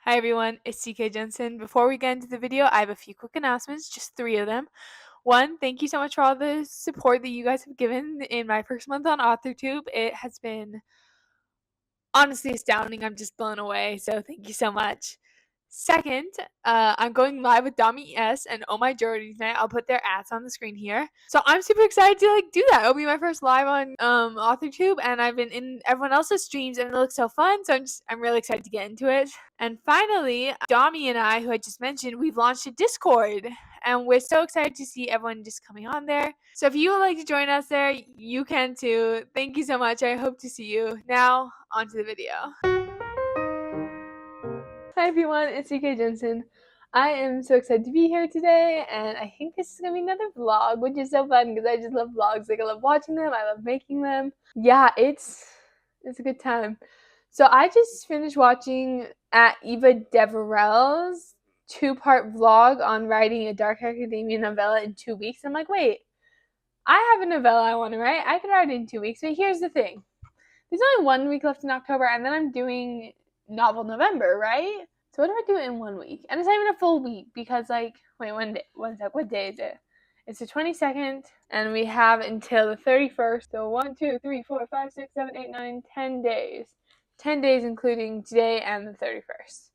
Hi everyone, it's CK Jensen. Before we get into the video, I have a few quick announcements, just 3 of them. One, thank you so much for all the support that you guys have given in my first month on AuthorTube. It has been honestly astounding. I'm just blown away, so thank you so much. Second, I'm going live with Dami S and Oh My Jody tonight. I'll put their ads on the screen here. So I'm super excited to do that. It'll be my first live on AuthorTube, and I've been in everyone else's streams, and it looks so fun. So I'm really excited to get into it. And finally, Dami and I, who I just mentioned, we've launched a Discord, and we're so excited to see everyone just coming on there. So if you would like to join us there, you can too. Thank you so much. I hope to see you. Now, on to the video. Hi everyone, it's CK Jensen. I am so excited to be here today, and I think this is going to be another vlog, which is so fun because I just love vlogs. Like, I love watching them, I love making them. Yeah, it's a good time. So I just finished watching at Eva Deverell's 2-part vlog on writing a dark academia novella in 2 weeks. I'm like, wait, I have a novella I want to write. I could write it in 2 weeks, but here's the thing. There's only 1 week left in October, and then I'm doing novel November, right? So what do I do in 1 week? And it's not even a full week because, like, wait, one sec, what day is it? It's the 22nd, and we have until the 31st. So 1, 2, 3, 4, 5, 6, 7, 8, 9, 10 days. 10 days including today and the 31st.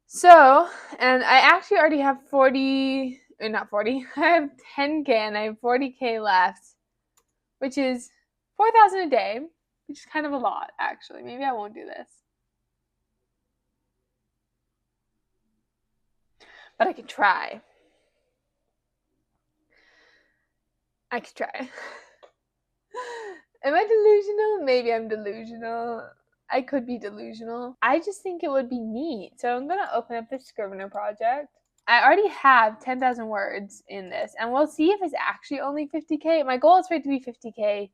So, and I actually already have 40, or not 40, I have 10K and I have 40K left, which is 4,000 a day, which is kind of a lot, actually. Maybe I won't do this. But I could try. I could try. Am I delusional? Maybe I'm delusional. I could be delusional. I just think it would be neat. So I'm going to open up the Scrivener project. I already have 10,000 words in this, and we'll see if it's actually only 50K. My goal is for it to be 50K.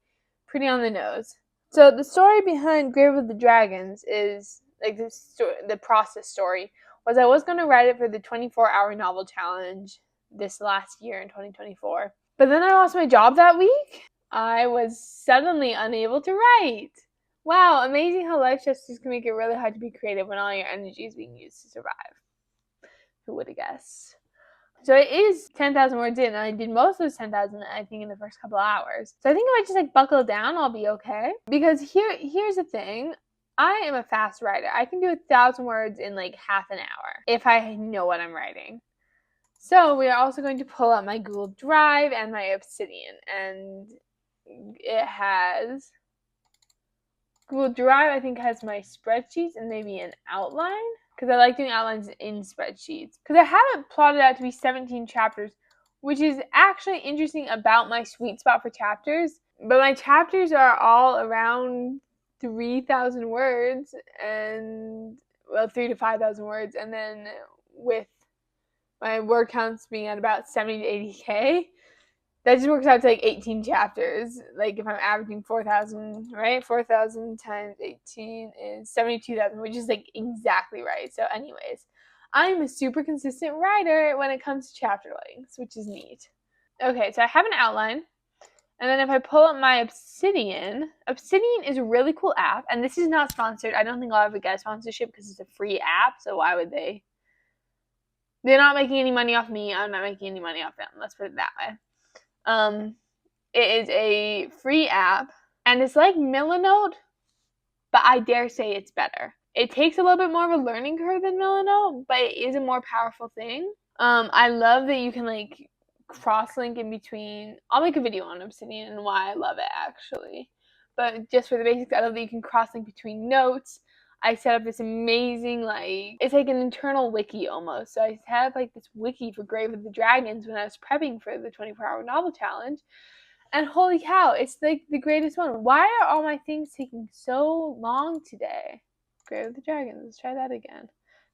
Pretty on the nose. So the story behind Grave of the Dragons is, like, the process story was I was going to write it for the 24-hour novel challenge this last year in 2024. But then I lost my job that week. I was suddenly unable to write. Wow, amazing how life just can make it really hard to be creative when all your energy is being used to survive. Who would have guessed? So it is 10,000 words in, and I did most of those 10,000, I think, in the first couple hours. So I think if I just buckle down, I'll be okay. Because here's the thing. I am a fast writer. I can do 1,000 words in half an hour if I know what I'm writing. So we are also going to pull up my Google Drive and my Obsidian, and it has Google Drive, I think, has my spreadsheets and maybe an outline, because I like doing outlines in spreadsheets. Because I have it plotted out to be 17 chapters, which is actually interesting about my sweet spot for chapters. But my chapters are all around 3,000 words, and, well, 3,000 to 5,000 words, and then with my word counts being at about 70 to 80K, that just works out to 18 chapters. If I'm averaging 4,000, right? 4,000 times 18 is 72,000, which is exactly right. So anyways, I'm a super consistent writer when it comes to chapter lengths, which is neat. Okay, so I have an outline. And then if I pull up my Obsidian is a really cool app. And this is not sponsored. I don't think I'll ever get a sponsorship because it's a free app. So why would they? They're not making any money off me. I'm not making any money off them. Let's put it that way. It is a free app, and it's like Milanote, but I dare say it's better. It takes a little bit more of a learning curve than Milanote, but it is a more powerful thing. I love that you can cross-link in between. I'll make a video on Obsidian and why I love it, actually. But just for the basics, I love that you can cross-link between notes. I set up this amazing, it's like an internal wiki almost. So I set up this wiki for Grave of the Dragons when I was prepping for the 24-hour novel challenge. And holy cow, it's the greatest one. Why are all my things taking so long today? Grave of the Dragons, let's try that again.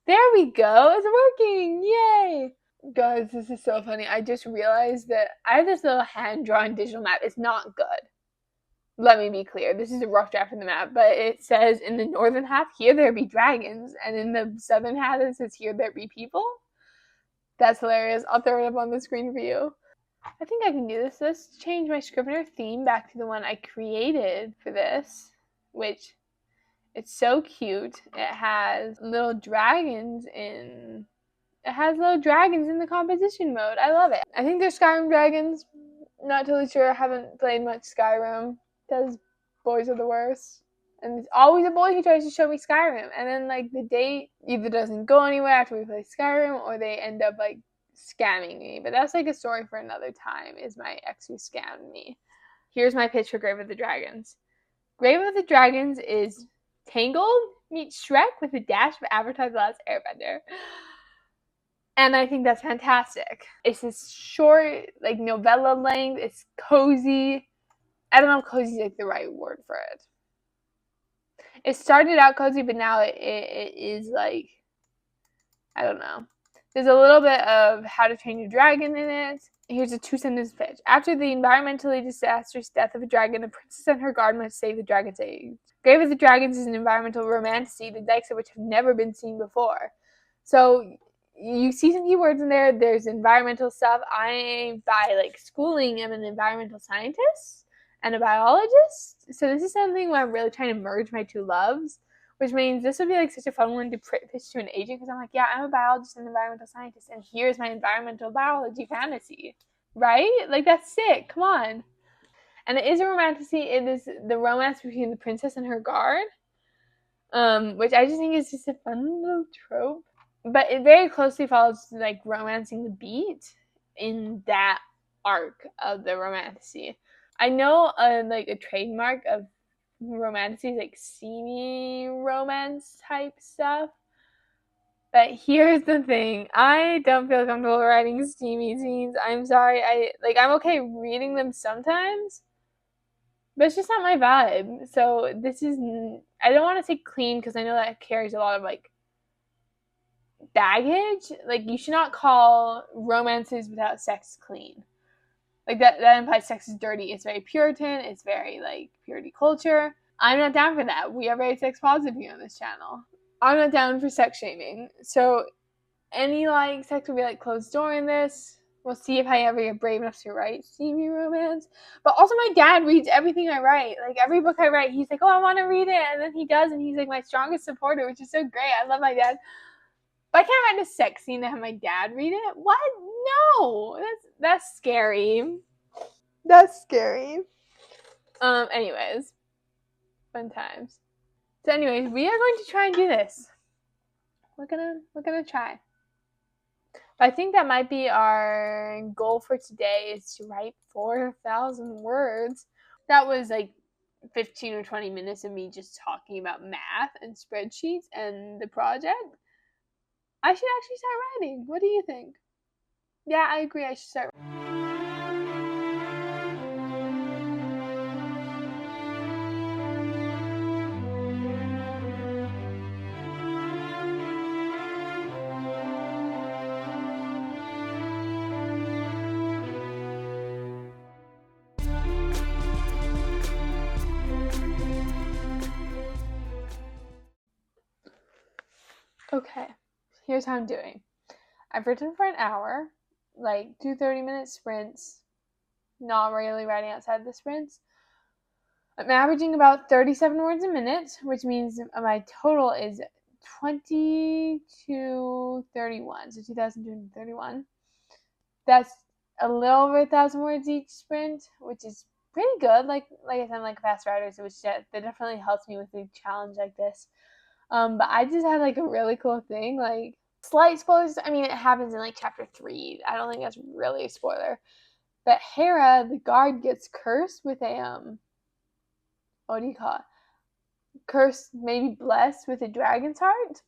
There we go, it's working, yay! Guys, this is so funny. I just realized that I have this little hand-drawn digital map. It's not good. Let me be clear, this is a rough draft of the map, but it says in the northern half, here there be dragons, and in the southern half it says, here there be people. That's hilarious. I'll throw it up on the screen for you. I think I can do this. Let's change my Scrivener theme back to the one I created for this, which It's so cute. It has little dragons in the composition mode. I love it. I think they're Skyrim dragons. Not totally sure. I haven't played much Skyrim because boys are the worst. And it's always a boy who tries to show me Skyrim. And then, like, the date either doesn't go anywhere after we play Skyrim, or they end up, like, scamming me. But that's, like, a story for another time, is my ex who scammed me. Here's my pitch for Grave of the Dragons. Grave of the Dragons is Tangled meets Shrek with a dash of Avatar: The Last Airbender. And I think that's fantastic. It's this short, like, novella length. It's cozy. I don't know if cozy is, like, the right word for it. It started out cozy, but now it is, like, I don't know. There's a little bit of How to Train Your Dragon in it. Here's a 2-sentence pitch. After the environmentally disastrous death of a dragon, the princess and her guard must save the dragon's eggs. Grave of the Dragons is an environmental romantasy, the likes of which have never been seen before. So you see some keywords in there. There's environmental stuff. I, by, like, schooling, am an environmental scientist and a biologist. So this is something where I'm really trying to merge my two loves, which means this would be, like, such a fun one to pitch to an agent, because I'm like, yeah, I'm a biologist and environmental scientist, and here's my environmental biology fantasy, right? Like, that's sick. Come on. And it is a romantasy. It is the romance between the princess and her guard, which I just think is just a fun little trope. But it very closely follows, like, romancing the beat in that arc of the romantasy. I know, like, a trademark of romantasy is, like, steamy romance type stuff. But here's the thing. I don't feel comfortable writing steamy scenes. I'm sorry. I'm okay reading them sometimes, but it's just not my vibe. So this is, I don't want to say clean, because I know that carries a lot of, like, baggage. Like, you should not call romances without sex clean. Like, that implies sex is dirty. It's very Puritan. It's very, like, purity culture. I'm not down for that. We are very sex positive here on this channel. I'm not down for sex shaming. So any, like, sex will be, like, closed door in this. We'll see if I ever get brave enough to write steamy romance. But also, my dad reads everything I write. Like, every book I write, he's like, oh, I want to read it. And then he does, and he's, like, my strongest supporter, which is so great. I love my dad. But I can't write a sex scene to have my dad read it. What? No. That's scary. That's scary. Anyways. Fun times. So anyways, we are going to try and do this. We're gonna try. But I think that might be our goal for today, is to write 4,000 words. That was, like, 15 or 20 minutes of me just talking about math and spreadsheets and the project. I should actually start writing. What do you think? Yeah, I agree. I should start. Okay, here's how I'm doing. I've written for an hour, like 2 30-minute sprints, not really writing outside the sprints. I'm averaging about 37 words a minute, which means my total is 2231, so 2,231. That's a little over 1,000 words each sprint, which is pretty good. Like I said, I'm, like, a fast writer, so that definitely helps me with a challenge like this. But I just had, like, a really cool thing, like, slight spoilers. I mean, it happens in, like, chapter 3. I don't think that's really a spoiler. But Hera, the guard, gets cursed with a, what do you call it? Cursed, maybe blessed with a dragon's heart.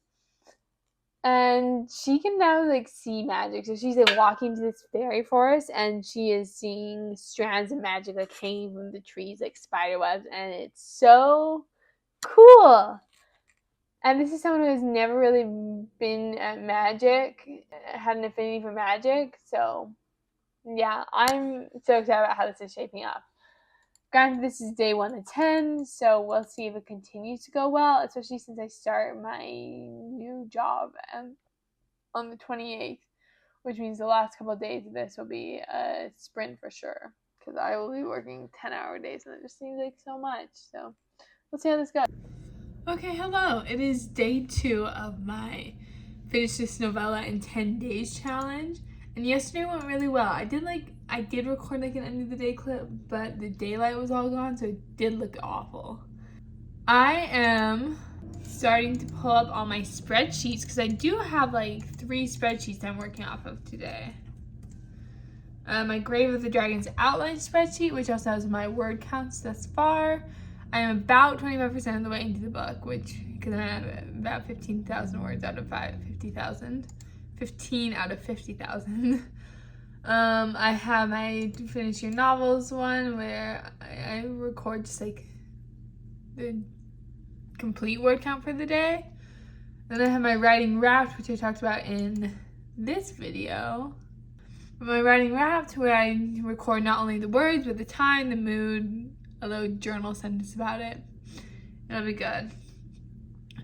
And she can now, like, see magic. So she's, like, walking to this fairy forest, and she is seeing strands of magic, like, hanging from the trees, like spider webs. And it's so cool. And this is someone who has never really been at magic, had an affinity for magic. So, yeah, I'm so excited about how this is shaping up. Granted, this is day 1 of 10, so we'll see if it continues to go well, especially since I start my new job on the 28th, which means the last couple of days of this will be a sprint for sure, because I will be working 10-hour days, and it just seems like so much. So, we'll see how this goes. Okay, hello. It is day 2 of my finish this novella in 10 days challenge. And yesterday went really well. I did record like an end of the day clip, but the daylight was all gone, so it did look awful. I am starting to pull up all my spreadsheets because I do have like 3 spreadsheets I'm working off of today. My Grave of the Dragons outline spreadsheet, which also has my word counts thus far. I am about 25% of the way into the book, because I have about 15,000 words out of 50,000. 15 out of 50,000. I have my Finish Your Novels one, where I record just like the complete word count for the day. Then I have my writing wrapped, which I talked about in this video. My writing wrapped, where I record not only the words, but the time, the mood, a little journal sentence about it. It'll be good.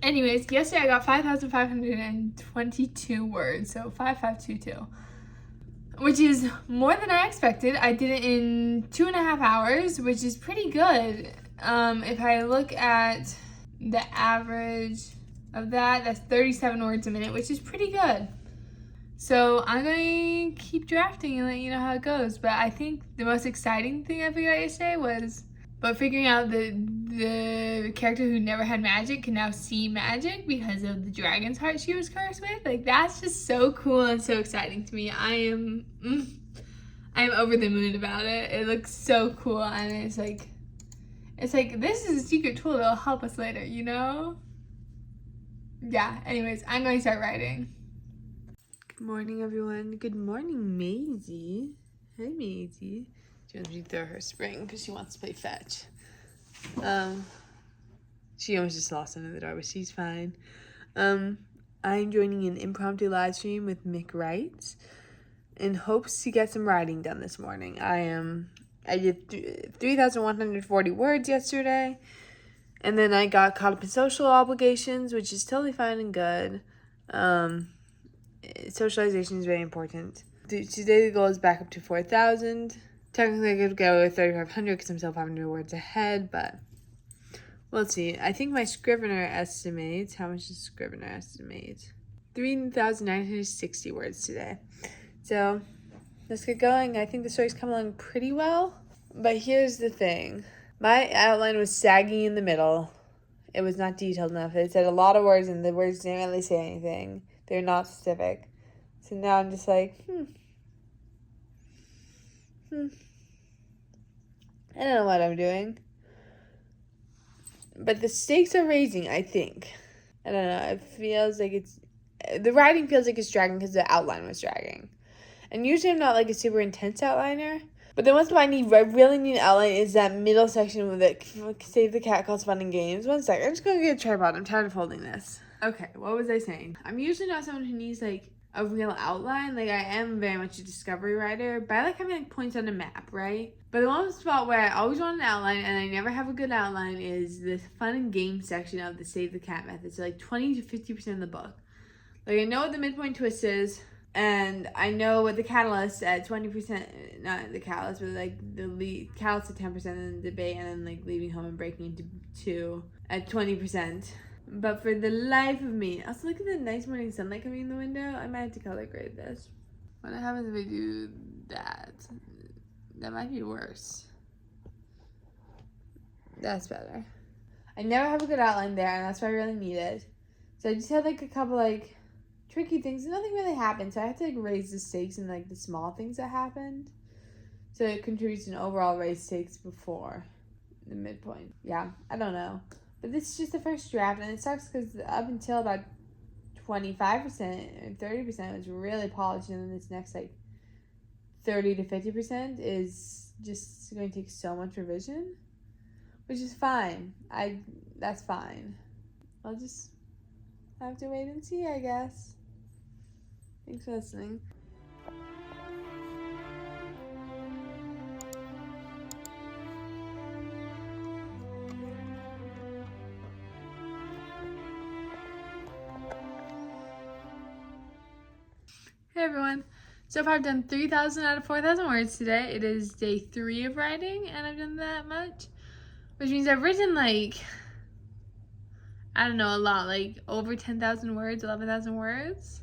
Anyways, yesterday I got 5,522 words, so 5522, which is more than I expected. I did it in 2.5 hours, which is pretty good. If I look at the average of that, that's 37 words a minute, which is pretty good. So I'm going to keep drafting and let you know how it goes. But I think the most exciting thing I figured out yesterday was figuring out the character who never had magic can now see magic because of the dragon's heart she was cursed with. Like, that's just so cool and so exciting to me. I am over the moon about it. It looks so cool, and it's like this is a secret tool that'll help us later, you know? Yeah, anyways, I'm going to start writing. Good morning, everyone. Good morning, Maisie. Hi, Maisie. She wants me to throw her spring because she wants to play fetch. She almost just lost under the door, but she's fine. I'm joining an impromptu live stream with Mick Wright in hopes to get some writing done this morning. I did 3,140 words yesterday, and then I got caught up in social obligations, which is totally fine and good. Socialization is very important. Today the goal is back up to 4,000. Technically I could go with 3,500 because I'm still 500 words ahead, but we'll see. I think my Scrivener estimates, how much does Scrivener estimate? 3,960 words today. So let's get going. I think the story's come along pretty well, but here's the thing. My outline was sagging in the middle. It was not detailed enough. It said a lot of words, and the words didn't really say anything. They're not specific. So now I'm just like, I don't know what I'm doing. But the stakes are raising, I think. I don't know. It feels like the writing feels like it's dragging because the outline was dragging. And usually I'm not like a super intense outliner. But the one spot I really need an outline is that middle section with it. Save the Cat Calls Fun and Games. 1 sec. I'm just going to get a tripod. I'm tired of holding this. Okay, what was I saying? I'm usually not someone who needs like a real outline. Like, I am very much a discovery writer, but I like having like points on a map, right? But the one spot where I always want an outline and I never have a good outline is the fun and game section of the Save the Cat method. So like 20 to 50% of the book. Like, I know what the midpoint twist is, and I know what the catalyst at 20%, not the catalyst, but like the catalyst at 10% in the debate, and then like leaving home and breaking into 2 at 20%. But for the life of me, also look at the nice morning sunlight coming in the window. I might have to color grade this. What happens if I do that? That might be worse. That's better. I never have a good outline there, and that's what I really needed. So I just had like a couple like tricky things. Nothing really happened, so I had to like raise the stakes in like the small things that happened. So it contributes to an overall raise stakes before the midpoint. Yeah, I don't know. But this is just the first draft, and it sucks because up until about 25% or 30% was really polished, and then this next like 30 to 50% is just going to take so much revision, which is fine. That's fine. I'll just have to wait and see, I guess. Thanks for listening. Hey everyone. So far I've done 3,000 out of 4,000 words today. It is day 3 of writing, and I've done that much, which means I've written like I don't know, a lot, like over 10,000 words, 11,000 words.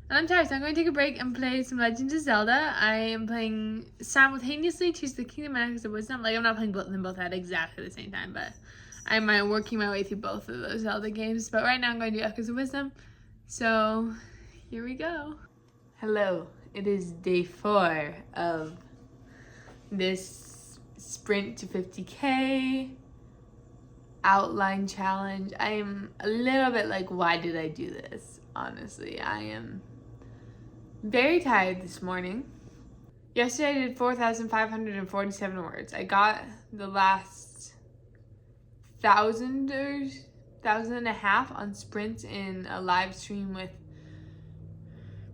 And I'm tired, so I'm going to take a break and play some Legend of Zelda. I am playing simultaneously Tears of the Kingdom and Echoes of Wisdom. Like, I'm not playing both of them both at exactly the same time, but I'm working my way through both of those Zelda games. But right now I'm going to do Echoes of Wisdom. So, here we go. Hello, it is day 4 of this sprint to 50K outline challenge. I am a little bit like, why did I do this? Honestly, I am very tired this morning. Yesterday I did 4,547 words. I got the last 1,000 or 1,500 on sprints in a live stream with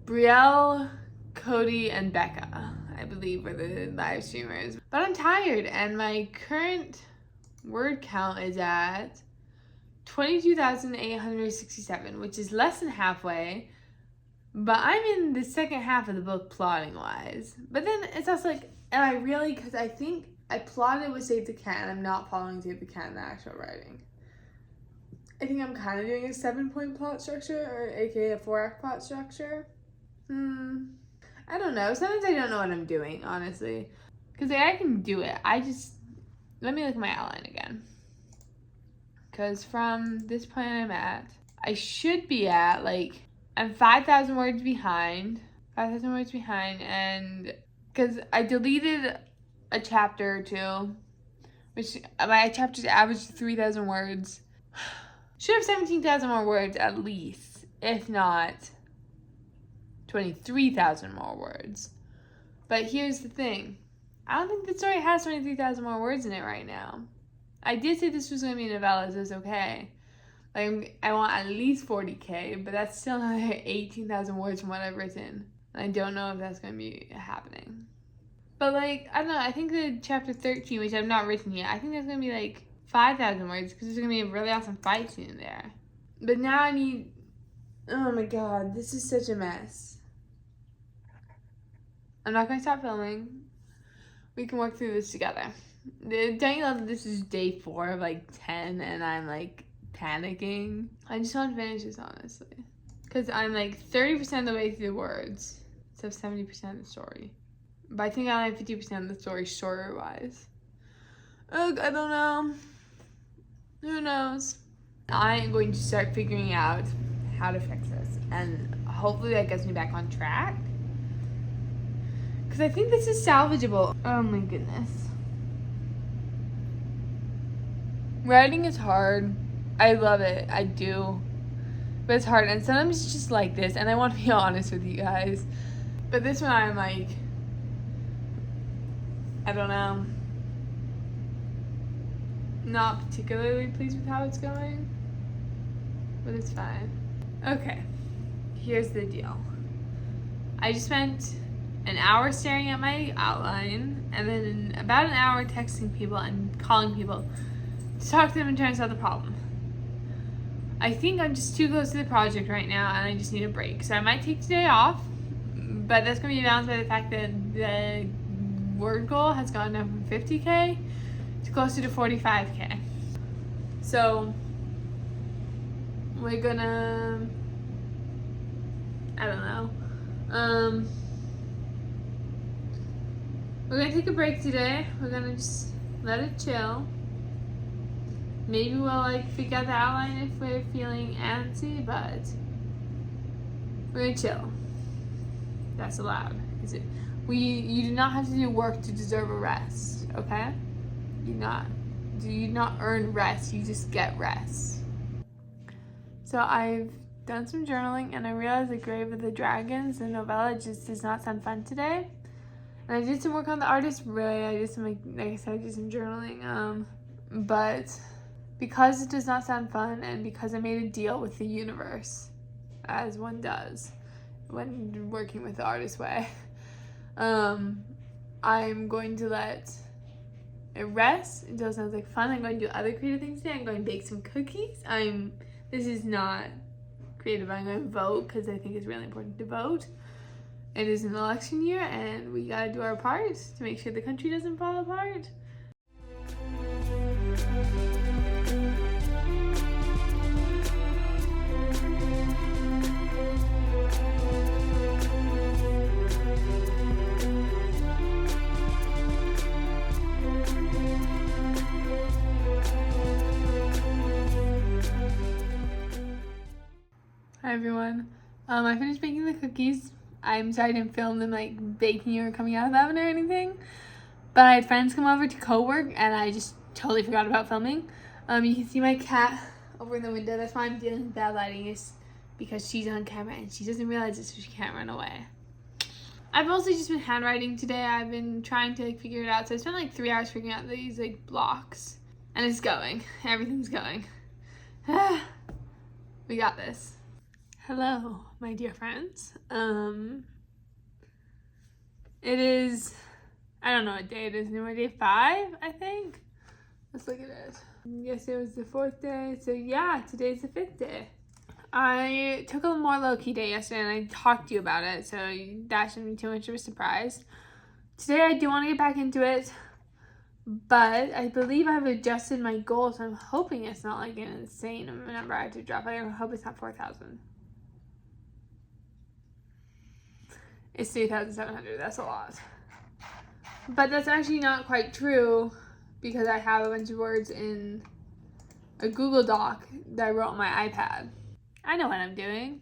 Brielle, Cody, and Becca, I believe, were the live streamers. But I'm tired, and my current word count is at 22,867, which is less than halfway, but I'm in the second half of the book plotting wise. But then it's also like, am I really? Because I think I plotted with Save the Cat, and I'm not following Save the Cat in the actual writing. I think I'm kind of doing a 7-point plot structure, or aka a 4-act plot structure. I don't know. Sometimes I don't know what I'm doing, honestly. Because I can do it. Let me look at my outline again. Because from this point I'm at, I should be at, like, I'm 5,000 words behind. 5,000 words behind, and because I deleted a chapter or two, which my chapters averaged 3,000 words. Should have 17,000 more words at least, if not 23,000 more words. But here's the thing. I don't think the story has 23,000 more words in it right now. I did say this was going to be a novella, so it's okay. Like, I want at least 40K, but that's still another 18,000 words from what I've written. And I don't know if that's going to be happening. But, like, I don't know. I think the chapter 13, which I've not written yet, I think that's going to be, like, 5,000 words, because there's going to be a really awesome fight scene in there. But now I need... Oh my god, this is such a mess. I'm not going to stop filming. We can work through this together. Don't you love that this is day 4 of, like, 10, and I'm, like, panicking? I just want to finish this, honestly. Because I'm, like, 30% of the way through the words, so 70% of the story. But I think I only have 50% of the story story-wise. Ugh, I don't know. Who knows? I am going to start figuring out how to fix this. And hopefully that gets me back on track. Because I think this is salvageable. Oh my goodness. Writing is hard. I love it. I do. But it's hard. And sometimes it's just like this. And I want to be honest with you guys. But this one I'm like... I don't know. Not particularly pleased with how it's going. But it's fine. Okay. Here's the deal. I just spent an hour staring at my outline, and then about an hour texting people and calling people to talk to them and trying to solve the problem. I think I'm just too close to the project right now, and I just need a break. So I might take today off, but that's going to be balanced by the fact that the word goal has gone down from 50K to closer to 45K. So we're gonna, I don't know. We're gonna take a break today. We're gonna just let it chill. Maybe we'll like figure out the outline if we're feeling antsy, but we're gonna chill. That's allowed. You do not have to do work to deserve a rest, okay? You do not earn rest, you just get rest. So I've done some journaling, and I realized the Grave of the Dragons, the novella, just does not sound fun today. And I did some work on the artist, really. I did some, like I said, I did some journaling. But because it does not sound fun, and because I made a deal with the universe, as one does when working with the artist way, I'm going to let it rest until it sounds like fun. I'm going to do other creative things today. I'm going to bake some cookies. This is not creative. I'm going to vote because I think it's really important to vote. It is an election year, and we got to do our part to make sure the country doesn't fall apart. Hi everyone. I finished making the cookies. I'm sorry I didn't film them like baking or coming out of the oven or anything. But I had friends come over to co-work and I just totally forgot about filming. You can see my cat over in the window. That's why I'm dealing with bad lighting, is because she's on camera and she doesn't realize it, so she can't run away. I've mostly just been handwriting today. I've been trying to figure it out. So I spent like 3 hours figuring out these like blocks. And it's going. Everything's going. We got this. Hello, my dear friends. It is, I don't know what day it is anymore, day 5, I think. Let's look at it. Yesterday was the 4th day, so yeah, today's the 5th day. I took a more low-key day yesterday and I talked to you about it, so that shouldn't be too much of a surprise. Today I do want to get back into it, but I believe I've adjusted my goal, so I'm hoping it's not like an insane number I have to drop. I hope it's not 4,000. It's 3,700. That's a lot. But that's actually not quite true because I have a bunch of words in a Google Doc that I wrote on my iPad. I know what I'm doing.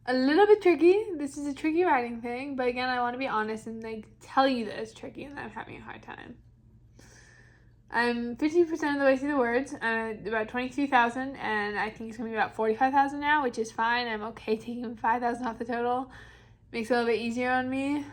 A little bit tricky. This is a tricky writing thing, but again, I want to be honest and like tell you that it's tricky and that I'm having a hard time. I'm 50% of the way through the words. I'm at about 23,000, and I think it's going to be about 45,000 now, which is fine. I'm okay taking 5,000 off the total. Makes it a little bit easier on me.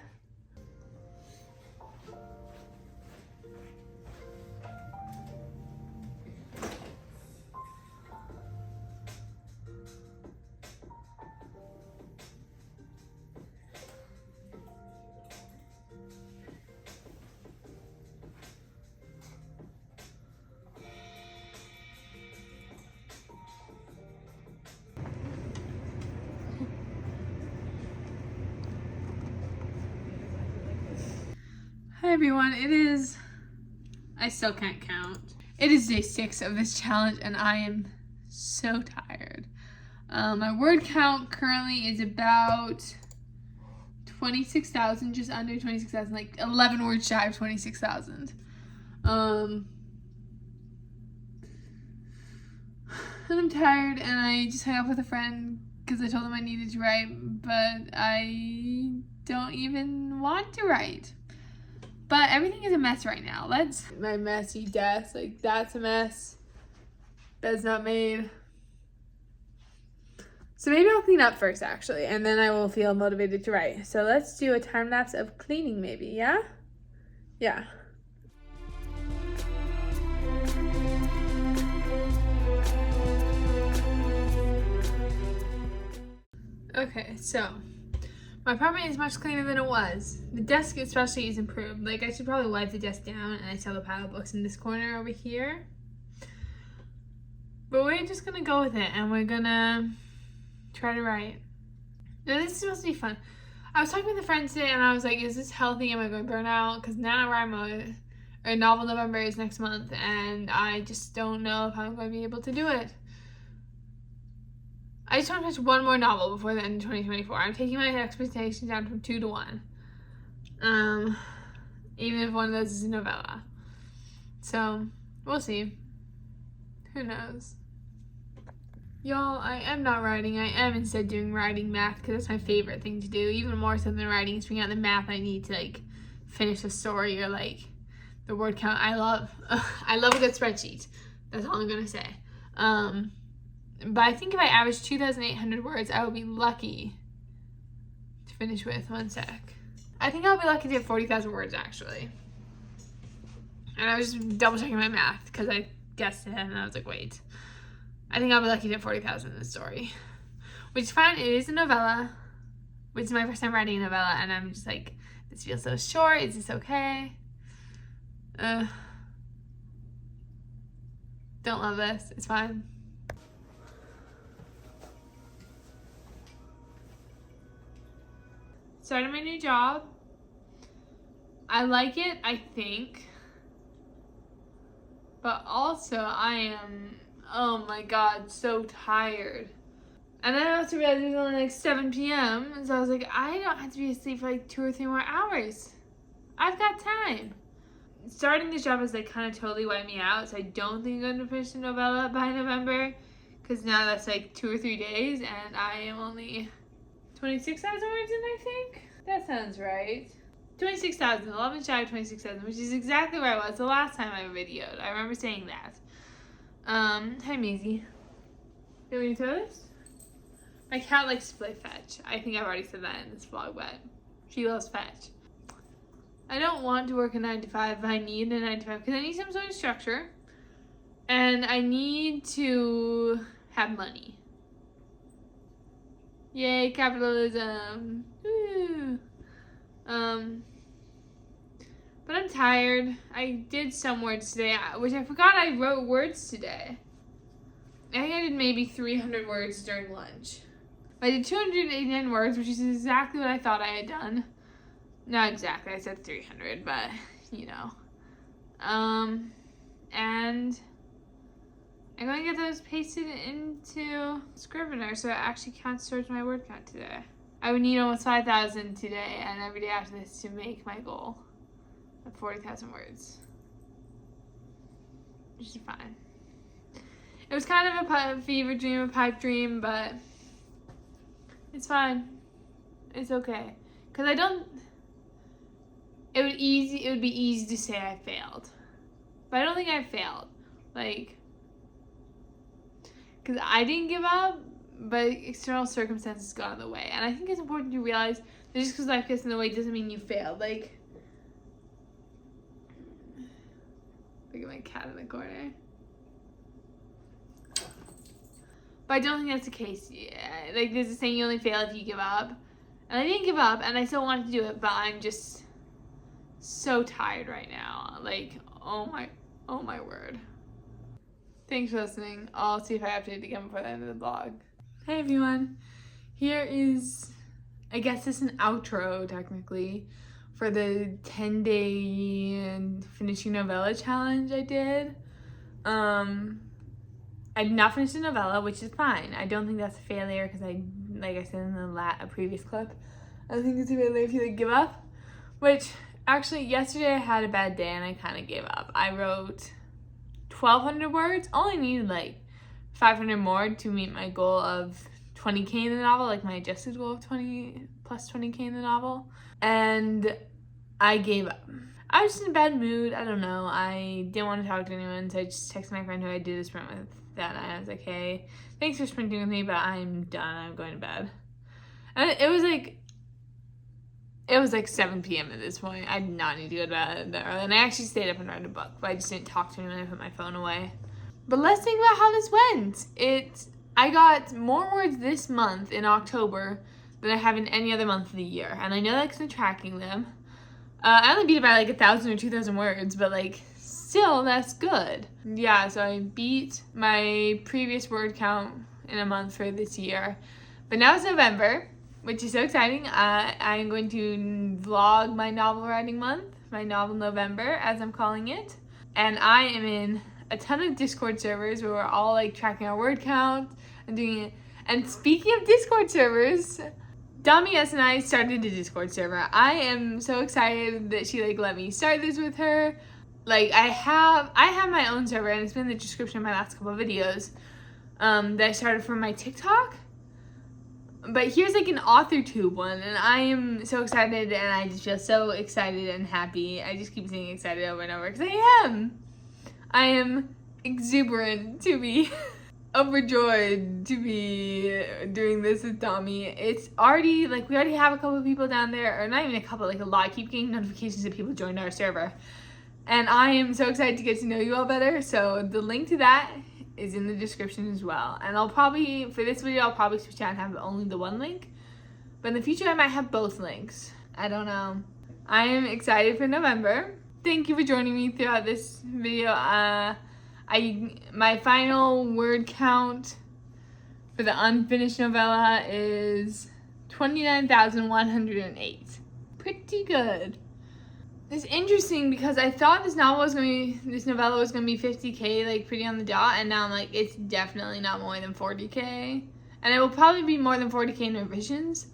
Hi everyone, I still can't count. It is day 6 of this challenge and I am so tired. My word count currently is about 26,000, just under 26,000, like 11 words shy of 26,000. And I'm tired and I just hung up with a friend because I told him I needed to write, but I don't even want to write. But everything is a mess right now. My messy desk, like that's a mess. Bed's not made. So maybe I'll clean up first actually, and then I will feel motivated to write. So let's do a time lapse of cleaning maybe, yeah? Yeah. Okay, so my apartment is much cleaner than it was. The desk especially is improved. Like I should probably wipe the desk down, and I still have a pile of books in this corner over here. But we're just gonna go with it and we're gonna try to write. Now this is supposed to be fun. I was talking with a friend today and I was like, is this healthy? Am I going to burn out? Because NaNoWriMo or Novel November is next month and I just don't know if I'm going to be able to do it. I just want to finish one more novel before the end of 2024. I'm taking my expectations down from 2 to 1. Even if one of those is a novella. So, we'll see. Who knows? Y'all, I am not writing. I am instead doing writing math because that's my favorite thing to do. Even more so than writing is figuring out the math I need to like finish a story or like the word count. I love a good spreadsheet. That's all I'm gonna say. But I think if I average 2,800 words, I will be lucky to finish with. One sec. I think I'll be lucky to hit 40,000 words actually. And I was just double checking my math because I guessed it and I was like, wait. I think I'll be lucky to hit 40,000 in this story. Which is fine. It is a novella. Which is my first time writing a novella. And I'm just like, this feels so short. Is this okay? Don't love this. It's fine. Started my new job. I like it, I think. But also, I am, oh my god, so tired. And then I also realized it was only like 7 p.m. And so I was like, I don't have to be asleep for like 2 or 3 more hours. I've got time. Starting this job has like kind of totally wiped me out. So I don't think I'm going to finish the novella by November. Because now that's like 2 or 3 days, and I am only 26,000 words in, I think. That sounds right. 26,000, 11 shy of 26,000, which is exactly where I was the last time I videoed. I remember saying that. Hi Maisie. You want me to throw this? My cat likes to play fetch. I think I've already said that in this vlog, but she loves fetch. I don't want to work a 9 to 5, but I need a 9 to 5 because I need some sort of structure. And I need to have money. Yay, capitalism. Woo. But I'm tired. I did some words today, which I forgot I wrote words today. I think I did maybe 300 words during lunch. I did 289 words, which is exactly what I thought I had done. Not exactly, I said 300, but, you know. And I'm going to get those pasted into Scrivener so it actually counts towards my word count today. I would need almost 5,000 today and every day after this to make my goal of 40,000 words. Which is fine. It was kind of a fever dream, a pipe dream, but it's fine. It's okay. Because I don't... It would be easy to say I failed. But I don't think I failed. Like... Because I didn't give up, but external circumstances got in the way. And I think it's important to realize that just because life gets in the way doesn't mean you failed. Like... Look at my cat in the corner. But I don't think that's the case. Yeah, like, there's a saying you only fail if you give up. And I didn't give up, and I still wanted to do it, but I'm just so tired right now. Like, oh my word. Thanks for listening. I'll see if I update again before the end of the vlog. Hey everyone. Here is, I guess it's an outro, technically, for the 10-day finishing novella challenge I did. I did not finish the novella, which is fine. I don't think that's a failure because like I said in a previous clip, I don't think it's a failure if you like give up. Which, actually, yesterday I had a bad day and I kind of gave up. I wrote 1,200 words, only needed like 500 more to meet my goal of 20K in the novel, like my adjusted goal of 20 plus 20K in the novel. And I gave up. I was just in a bad mood. I don't know. I didn't want to talk to anyone, so I just texted my friend who I did a sprint with that night. I was like, hey, thanks for sprinting with me, but I'm done. I'm going to bed. And it was like 7 p.m. at this point. I did not need to go to bed that early. And I actually stayed up and read a book, but I just didn't talk to anyone. I put my phone away. But let's think about how this went. I got more words this month in October than I have in any other month of the year. And I know that because I'm tracking them. I only beat it by like 1,000 or 2,000 words, but like still that's good. Yeah, so I beat my previous word count in a month for this year. But now it's November, which is so exciting. I'm going to vlog my novel writing month, my novel November, as I'm calling it. And I am in a ton of Discord servers where we're all like tracking our word count and doing it. And speaking of Discord servers, Dami S and I started a Discord server. I am so excited that she like let me start this with her. Like I have my own server, and it's been in the description of my last couple of videos that I started from my TikTok. But here's like an AuthorTube one, and I am so excited, and I just feel so excited and happy. I just keep saying excited over and over because I am exuberant to be overjoyed to be doing this with Dami. It's already, like, we already have a couple of people down there, or not even a couple, like a lot. I keep getting notifications that people joined our server. And I am so excited to get to know you all better, so the link to that is in the description as well. And I'll probably, for this video, I'll probably switch out and have only the one link. But in the future, I might have both links. I don't know. I am excited for November. Thank you for joining me throughout this video. My final word count for the unfinished novella is 29,108. Pretty good. It's interesting because I thought this novella was gonna be 50K, like pretty on the dot, and now I'm like, it's definitely not more than 40K. And it will probably be more than 40K in revisions.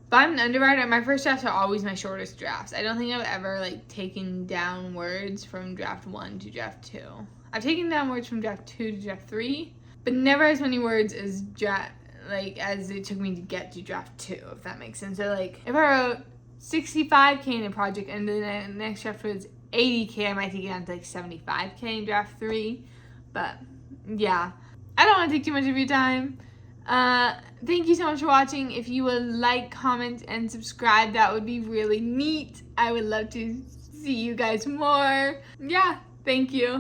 But I'm an underwriter, and my first drafts are always my shortest drafts. I don't think I've ever like taken down words from draft 1 to draft 2. I've taken down words from draft 2 to draft 3, but never as many words as as it took me to get to draft 2, if that makes sense. So like if I wrote 65K in a project and then the next draft was 80K, I might take it down to like 75K in draft 3. But yeah, I don't want to take too much of your time. Thank you so much for watching. If you would like, comment, and subscribe, that would be really neat. I would love to see you guys more. Yeah, thank you.